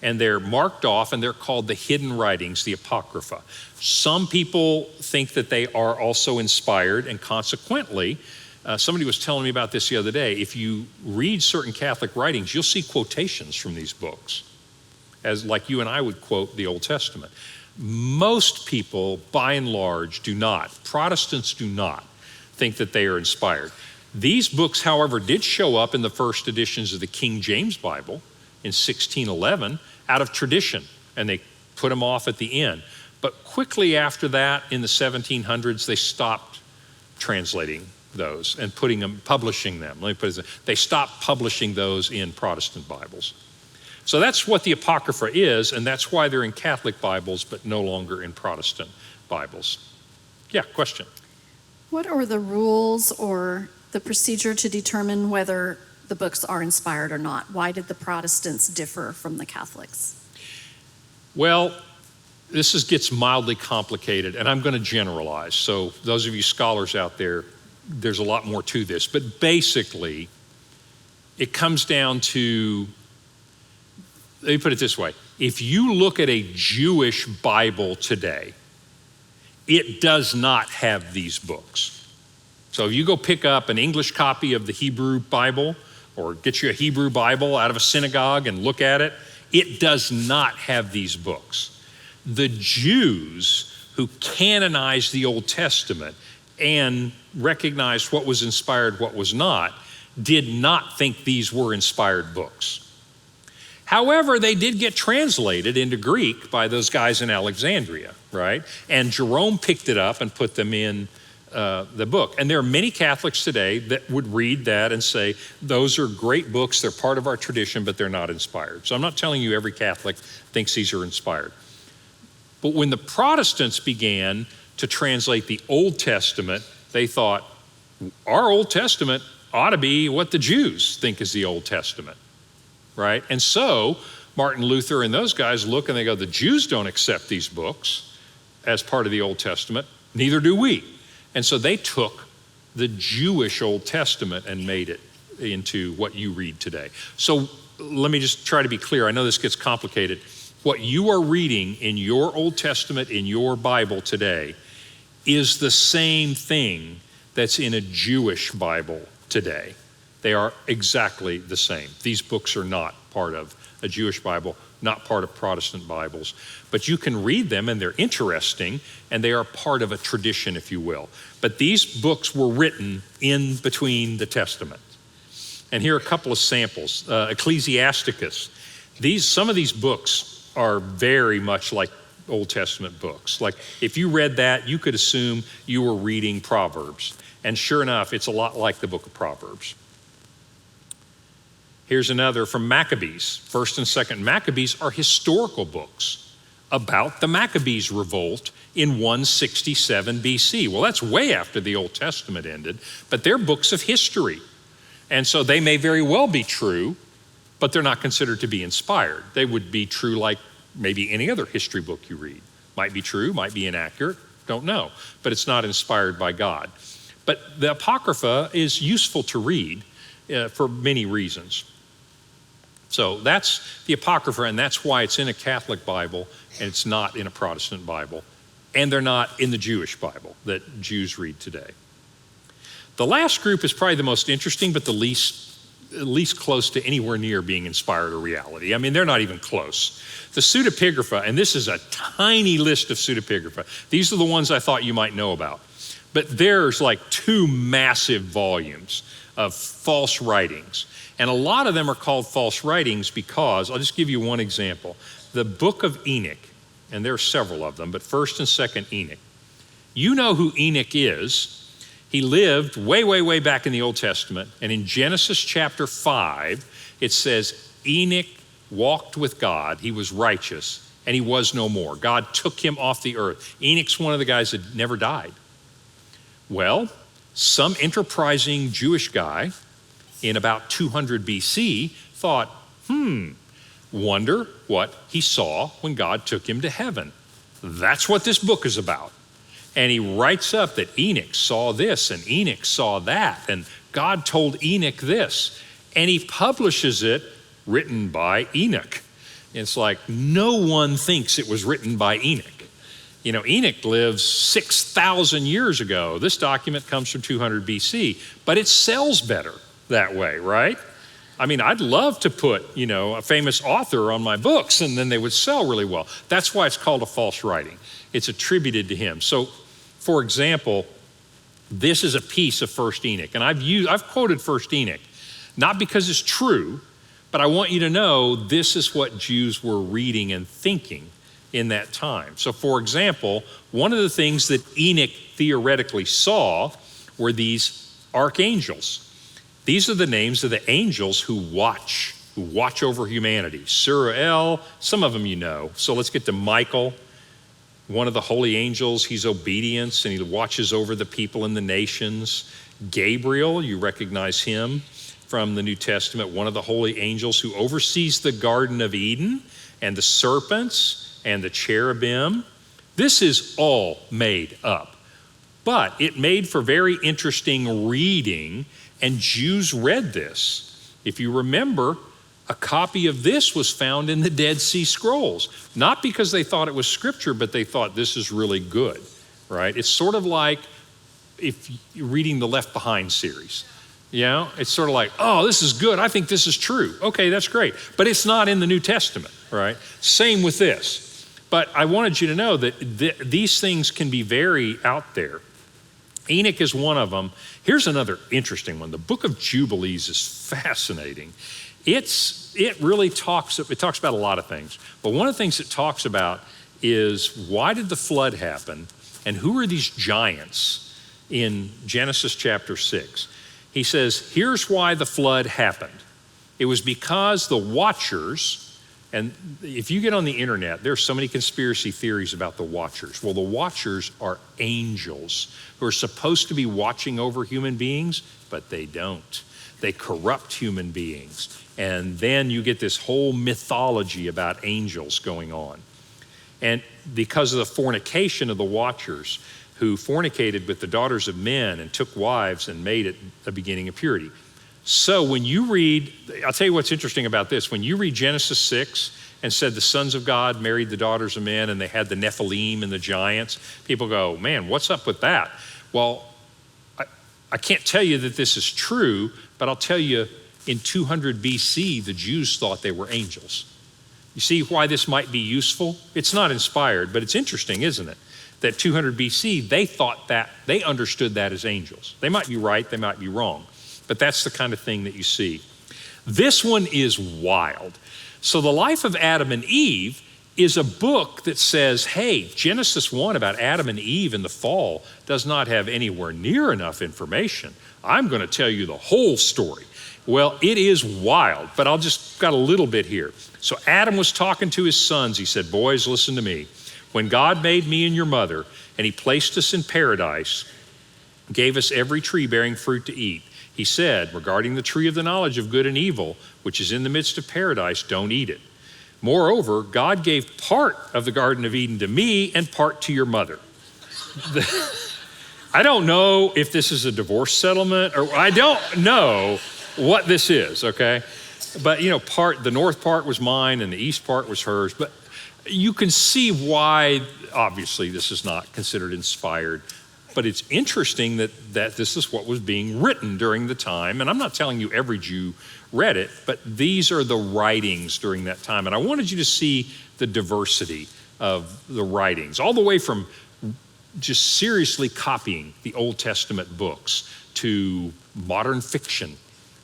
S1: And they're marked off, and they're called the hidden writings, the Apocrypha. Some people think that they are also inspired, and consequently, somebody was telling me about this the other day. If you read certain Catholic writings, you'll see quotations from these books, as like you and I would quote the Old Testament. Most people, by and large, do not. Protestants do not think that they are inspired. These books, however, did show up in the first editions of the King James Bible in 1611 out of tradition, and they put them off at the end. But quickly after that, in the 1700s, they stopped translating those and publishing them. Let me put it this way. They stopped publishing those in Protestant Bibles. So that's what the Apocrypha is, and that's why they're in Catholic Bibles, but no longer in Protestant Bibles. Yeah, question?
S2: What are the rules or the procedure to determine whether the books are inspired or not? Why did the Protestants differ from the Catholics?
S1: Well, this gets mildly complicated, and I'm going to generalize. So those of you scholars out there, there's a lot more to this. But basically, it comes down to, let me put it this way. If you look at a Jewish Bible today, it does not have these books. So if you go pick up an English copy of the Hebrew Bible or get you a Hebrew Bible out of a synagogue and look at it, it does not have these books. The Jews who canonized the Old Testament and recognized what was inspired, what was not, did not think these were inspired books. However, they did get translated into Greek by those guys in Alexandria, right? And Jerome picked it up and put them in the book. And there are many Catholics today that would read that and say, those are great books, they're part of our tradition, but they're not inspired. So I'm not telling you every Catholic thinks these are inspired. But when the Protestants began to translate the Old Testament, they thought, our Old Testament ought to be what the Jews think is the Old Testament, right? And so Martin Luther and those guys look and they go, the Jews don't accept these books as part of the Old Testament, neither do we. And so they took the Jewish Old Testament and made it into what you read today. So let me just try to be clear. I know this gets complicated. What you are reading in your Old Testament, in your Bible today, is the same thing that's in a Jewish Bible today. They are exactly the same. These books are not part of a Jewish Bible, not part of Protestant Bibles, but you can read them and they're interesting and they are part of a tradition, if you will. But these books were written in between the Testament. And here are a couple of samples. Ecclesiasticus. Some of these books are very much like Old Testament books. Like if you read that, you could assume you were reading Proverbs. And sure enough, it's a lot like the book of Proverbs. Here's another from Maccabees. 1st and 2nd Maccabees are historical books about the Maccabees revolt in 167 BC. Well, that's way after the Old Testament ended, but they're books of history. And so they may very well be true, but they're not considered to be inspired. They would be true like maybe any other history book you read. Might be true, might be inaccurate, don't know, but it's not inspired by God. But the Apocrypha is useful to read for many reasons. So that's the Apocrypha, and that's why it's in a Catholic Bible and it's not in a Protestant Bible. And they're not in the Jewish Bible that Jews read today. The last group is probably the most interesting, but the least close to anywhere near being inspired or reality. I mean, they're not even close. The pseudopigrapha, and this is a tiny list of pseudopigrapha. These are the ones I thought you might know about. But there's like 2 massive volumes of false writings. And a lot of them are called false writings because, I'll just give you one example. The book of Enoch, and there are several of them, but 1st and 2nd Enoch. You know who Enoch is. He lived way, way, way back in the Old Testament. And in Genesis chapter 5, it says, Enoch walked with God. He was righteous, and he was no more. God took him off the earth. Enoch's one of the guys that never died. Well, some enterprising Jewish guy in about 200 BC thought, wonder what he saw when God took him to heaven. That's what this book is about. And he writes up that Enoch saw this and Enoch saw that, and God told Enoch this. And he publishes it written by Enoch. It's like no one thinks it was written by Enoch. You know, Enoch lives 6,000 years ago. This document comes from 200 BC, but it sells better that way, right? I mean, I'd love to put, a famous author on my books and then they would sell really well. That's why it's called a false writing. It's attributed to him. So, for example, this is a piece of 1st Enoch, and I've quoted 1st Enoch, not because it's true, but I want you to know this is what Jews were reading and thinking in that time. So, for example, one of the things that Enoch theoretically saw were these archangels. These are the names of the angels who watch over humanity. Surael, some of them you know. So let's get to Michael, one of the holy angels. He's obedience, and he watches over the people and the nations. Gabriel, you recognize him from the New Testament, one of the holy angels who oversees the Garden of Eden and the serpents and the cherubim. This is all made up, but it made for very interesting reading, and Jews read this. If you remember, a copy of this was found in the Dead Sea Scrolls, not because they thought it was scripture, but they thought this is really good, right? It's sort of like if you're reading the Left Behind series. You know, it's sort of like, oh, this is good. I think this is true. Okay, that's great. But it's not in the New Testament, right? Same with this. But I wanted you to know that these things can be very out there. Enoch is one of them. Here's another interesting one. The book of Jubilees is fascinating. It really talks about a lot of things. But one of the things it talks about is, why did the flood happen? And who are these giants in Genesis chapter 6? He says, here's why the flood happened. It was because the watchers, and if you get on the internet, there's so many conspiracy theories about the watchers. Well, the watchers are angels who are supposed to be watching over human beings, but they don't. They corrupt human beings. And then you get this whole mythology about angels going on. And because of the fornication of the watchers, who fornicated with the daughters of men and took wives and made it a beginning of purity. So when you read, I'll tell you what's interesting about this. When you read Genesis 6 and said the sons of God married the daughters of men and they had the Nephilim and the giants, people go, man, what's up with that? Well, I can't tell you that this is true, but I'll tell you in 200 BC, the Jews thought they were angels. You see why this might be useful? It's not inspired, but it's interesting, isn't it? That 200 BC, they understood that as angels. They might be right, they might be wrong, but that's the kind of thing that you see. This one is wild. So the life of Adam and Eve is a book that says, hey, Genesis 1 about Adam and Eve and the fall does not have anywhere near enough information. I'm going to tell you the whole story. Well, it is wild, but I'll just got a little bit here. So Adam was talking to his sons. He said, boys, listen to me. When God made me and your mother, and he placed us in paradise, gave us every tree bearing fruit to eat, he said, regarding the tree of the knowledge of good and evil, which is in the midst of paradise, don't eat it. Moreover, God gave part of the Garden of Eden to me and part to your mother. I don't know if this is a divorce settlement, or I don't know what this is, okay? But the north part was mine and the east part was hers, but you can see why, obviously, this is not considered inspired, but it's interesting that this is what was being written during the time. And I'm not telling you every Jew read it, but these are the writings during that time. And I wanted you to see the diversity of the writings, all the way from just seriously copying the Old Testament books to modern fiction,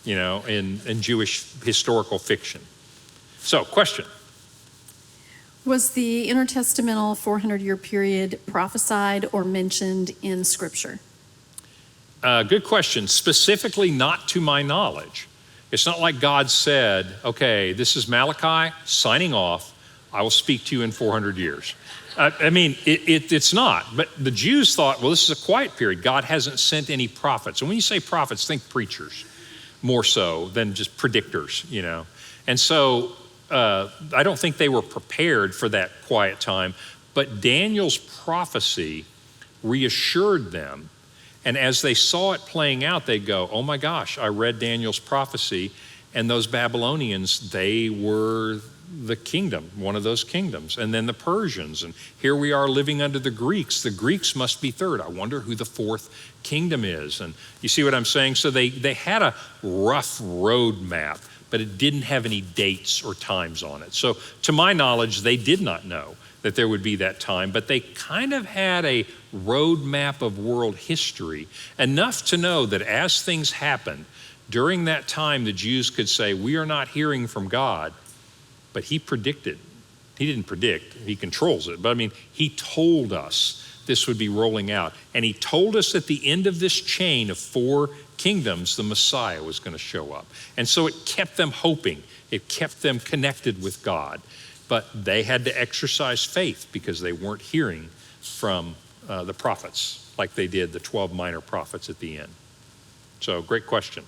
S1: and Jewish historical fiction. So, question.
S2: Was the intertestamental 400-year period prophesied or mentioned in Scripture?
S1: Good question. Specifically, not to my knowledge. It's not like God said, okay, this is Malachi signing off. I will speak to you in 400 years. It's not. But the Jews thought, well, this is a quiet period. God hasn't sent any prophets. And when you say prophets, think preachers more so than just predictors, And so I don't think they were prepared for that quiet time, but Daniel's prophecy reassured them. And as they saw it playing out, they'd go, oh my gosh, I read Daniel's prophecy, and those Babylonians, they were the kingdom, one of those kingdoms, and then the Persians, and here we are living under the Greeks. The Greeks must be third. I wonder who the fourth kingdom is. And you see what I'm saying? So they had a rough road map, but it didn't have any dates or times on it. So to my knowledge, they did not know that there would be that time, but they kind of had a road map of world history, enough to know that as things happened, during that time, the Jews could say, we are not hearing from God, but he predicted. He didn't predict, he controls it, but he told us this would be rolling out. And he told us at the end of this chain of 4 kingdoms, the Messiah was going to show up. And so it kept them hoping. It kept them connected with God. But they had to exercise faith because they weren't hearing from the prophets like they did the 12 minor prophets at the end. So great question.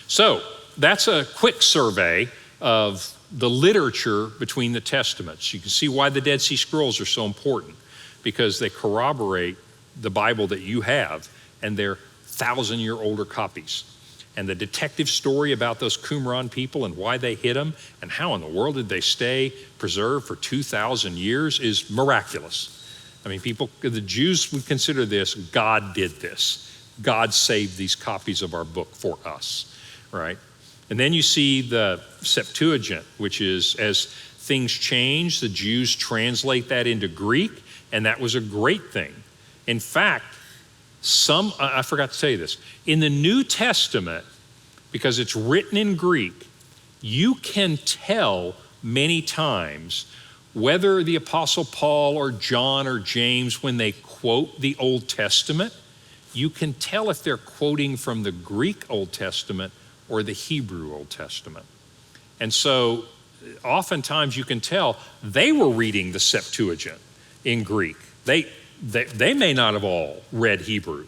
S1: So that's a quick survey of the literature between the Testaments. You can see why the Dead Sea Scrolls are so important, because they corroborate the Bible that you have, and they're 1,000-year-older copies. And the detective story about those Qumran people and why they hid them and how in the world did they stay preserved for 2,000 years is miraculous. I mean, the Jews would consider this, God did this. God saved these copies of our book for us, right? And then you see the Septuagint, which is, as things change, the Jews translate that into Greek, and that was a great thing. In fact, I forgot to tell you this, in the New Testament, because it's written in Greek, you can tell many times whether the Apostle Paul or John or James, when they quote the Old Testament, you can tell if they're quoting from the Greek Old Testament or the Hebrew Old Testament. And so oftentimes you can tell they were reading the Septuagint in Greek. They may not have all read Hebrew.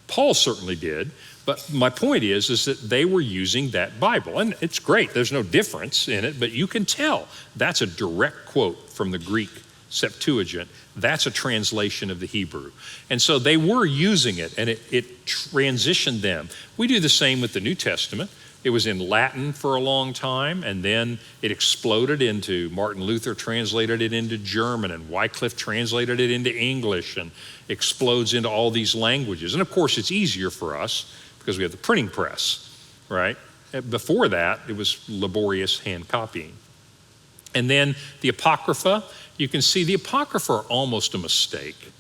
S1: Paul certainly did, but my point is that they were using that Bible. And it's great, there's no difference in it, but you can tell that's a direct quote from the Greek Septuagint. That's a translation of the Hebrew. And so they were using it, and it transitioned them. We do the same with the New Testament. It was in Latin for a long time, and then it exploded into, Martin Luther translated it into German, and Wycliffe translated it into English, and explodes into all these languages. And of course, it's easier for us because we have the printing press, right? Before that, it was laborious hand copying. And then the Apocrypha, you can see the Apocrypha are almost a mistake.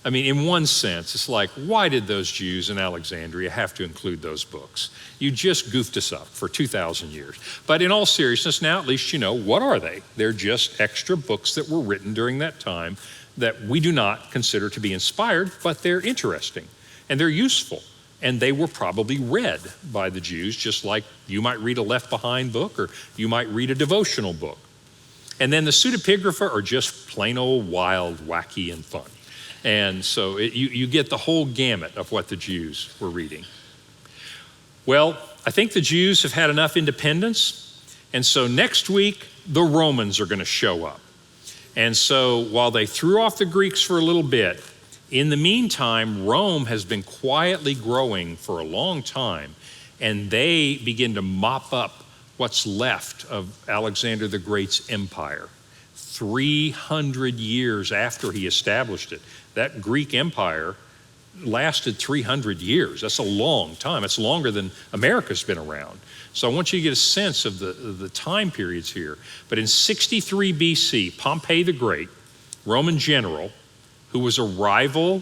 S1: I mean, in one sense, it's like, why did those Jews in Alexandria have to include those books? You just goofed us up for 2,000 years. But in all seriousness, now at least you know, what are they? They're just extra books that were written during that time that we do not consider to be inspired, but they're interesting and they're useful. And they were probably read by the Jews, just like you might read a Left Behind book or you might read a devotional book. And then the pseudopigrapha are just plain old wild, wacky, and fun. And so you get the whole gamut of what the Jews were reading. Well, I think the Jews have had enough independence. And so next week, the Romans are going to show up. And so while they threw off the Greeks for a little bit, in the meantime, Rome has been quietly growing for a long time. And they begin to mop up what's left of Alexander the Great's empire. 300 years after he established it. That Greek empire lasted 300 years. That's a long time. It's longer than America's been around. So I want you to get a sense of the time periods here. But in 63 BC, Pompey the Great, Roman general, who was a rival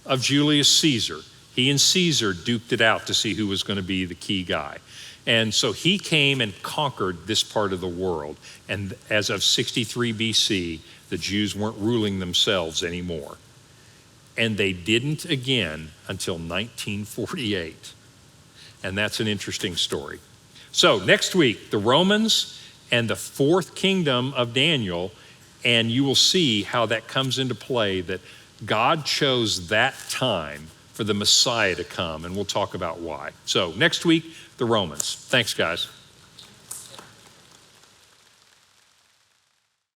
S1: of Julius Caesar, he and Caesar duked it out to see who was going to be the key guy. And so he came and conquered this part of the world. And as of 63 BC, the Jews weren't ruling themselves anymore. And they didn't again until 1948. And that's an interesting story. So next week, the Romans and the 4th kingdom of Daniel, and you will see how that comes into play, that God chose that time for the Messiah to come, and we'll talk about why. So next week, the Romans. Thanks, guys.